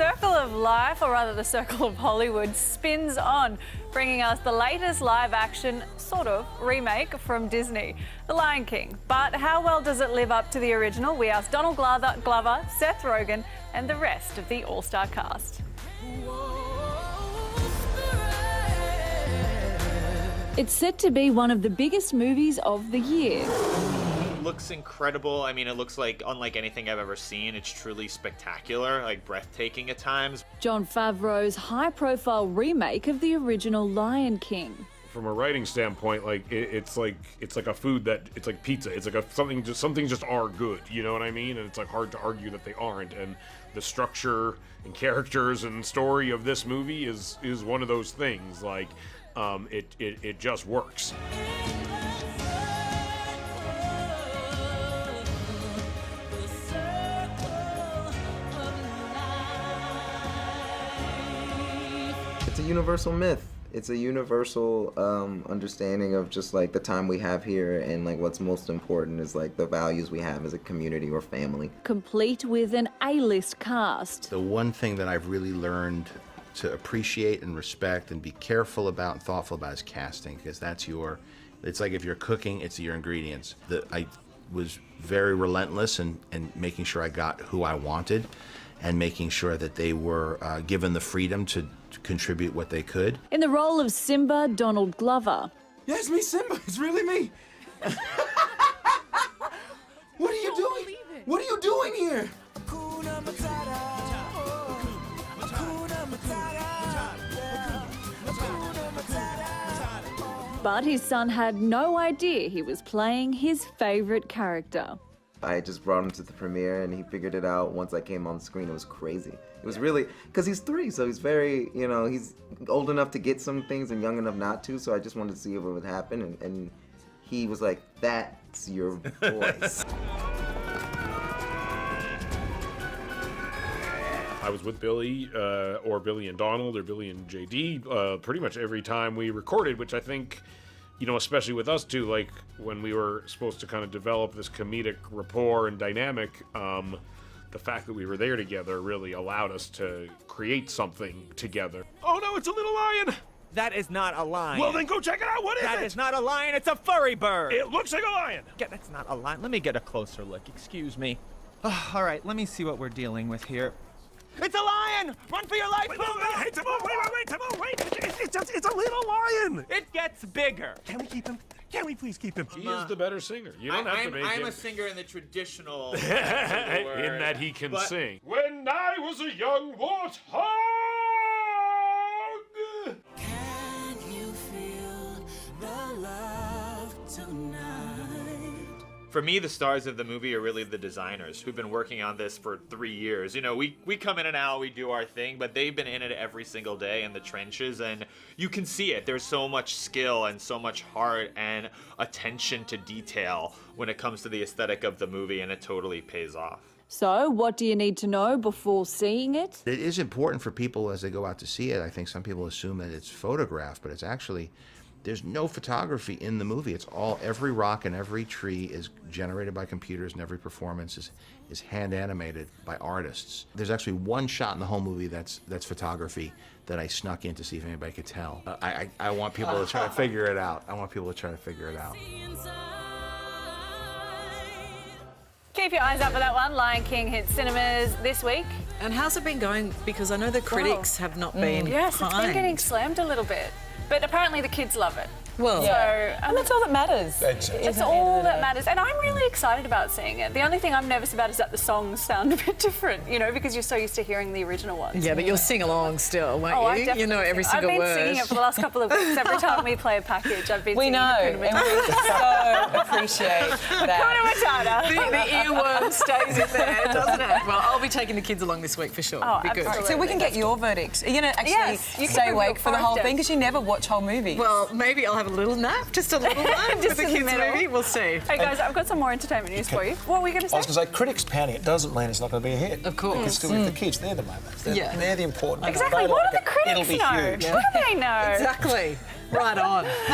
circle of life, or rather the circle of Hollywood, spins on, bringing us the latest live-action, sort of, remake from Disney, The Lion King. But how well does it live up to the original? We asked Donald Glover, Seth Rogen, and the rest of the all-star cast. It's set to be one of the biggest movies of the year. Looks incredible. I mean, it looks like unlike anything I've ever seen. It's truly spectacular, like breathtaking at times. Jon Favreau's high-profile remake of the original Lion King. From a writing standpoint, like it's like a food that it's like pizza. It's like something just are good. You know what I mean? And it's like hard to argue that they aren't. And the structure and characters and story of this movie is one of those things. Like it just works. It's a universal myth. It's a universal understanding of just like the time we have here, and like what's most important is like the values we have as a community or family. Complete with an A-list cast. The one thing that I've really learned to appreciate and respect and be careful about and thoughtful about is casting, because that's it's like if you're cooking, it's your ingredients. I was very relentless in making sure I got who I wanted and making sure that they were given the freedom to contribute what they could. In the role of Simba, Donald Glover. Yeah, it's me, Simba. It's really me. What are you doing? What are you doing here? But his son had no idea he was playing his favourite character. I just brought him to the premiere and he figured it out once I came on the screen. It was crazy. It was really, because he's 3, so he's very, you know, he's old enough to get some things and young enough not to, so I just wanted to see if it would happen, and he was like, that's your voice. I was with Billy, or Billy and Donald, or Billy and JD, pretty much every time we recorded, which I think, you know, especially with us two, like when we were supposed to kind of develop this comedic rapport and dynamic, the fact that we were there together really allowed us to create something together. Oh no, it's a little lion! That is not a lion. Well then go check it out, what is it? That is not a lion, it's a furry bird! It looks like a lion! That's not a lion. Let me get a closer look, excuse me. Oh, all right, let me see what we're dealing with here. It's a lion! Run for your life! Wait, hey, Timon, wait, Timon, wait! It's a little lion! It gets bigger! Can we keep him? Can we please keep him? He is the better singer. You don't have to make him. I'm a singer in the traditional in that he can sing. When I was a young warthog! Can you feel the love tonight? For me, the stars of the movie are really the designers who've been working on this for 3 years. You know, we come in and out, we do our thing, but they've been in it every single day in the trenches, and you can see it. There's so much skill and so much heart and attention to detail when it comes to the aesthetic of the movie, and it totally pays off. So, what do you need to know before seeing it? It is important for people as they go out to see it. I think some people assume that it's photographed, but it's actually, there's no photography in the movie. It's all, every rock and every tree is generated by computers, and every performance is hand animated by artists. There's actually one shot in the whole movie that's photography that I snuck in to see if anybody could tell. I want people to try to figure it out. Keep your eyes up for that one. Lion King hits cinemas this week. And how's it been going? Because I know the critics have not been Yes, it's kind. been getting slammed a little bit. But apparently the kids love it. Well, So, And that's all that matters. it's all that matters. And I'm really excited about seeing it. The only thing I'm nervous about is that the songs sound a bit different, you know, because you're so used to hearing the original ones. yeah, but you'll sing along still, won't Oh, I you? definitely You know every single I've been word. singing it for the last couple of weeks. Every time we play a package, I've been We singing know, Hakuna and Matata. we so appreciate that. Hakuna Matata. The earworm stays in there, doesn't it? Well, I'll be taking the kids along this week for sure. Oh, Be good. absolutely. So we can get your verdicts. Are you going to actually Yes, you can stay have awake your for the whole five thing? Because you never watch whole movies. Well, maybe I'll have a little nap, just a little one, Just for the in the kids' middle. movie. We'll see. Hey guys, I've got some more entertainment news for you. What were we going to I was say? going to say, critics panning. It doesn't mean it's not going to be a hit. Of course. It's still with the kids. They're the moments. They're the important ones. Exactly. They What like do the it. It'll critics be know? huge. What do they know? Exactly. Right on.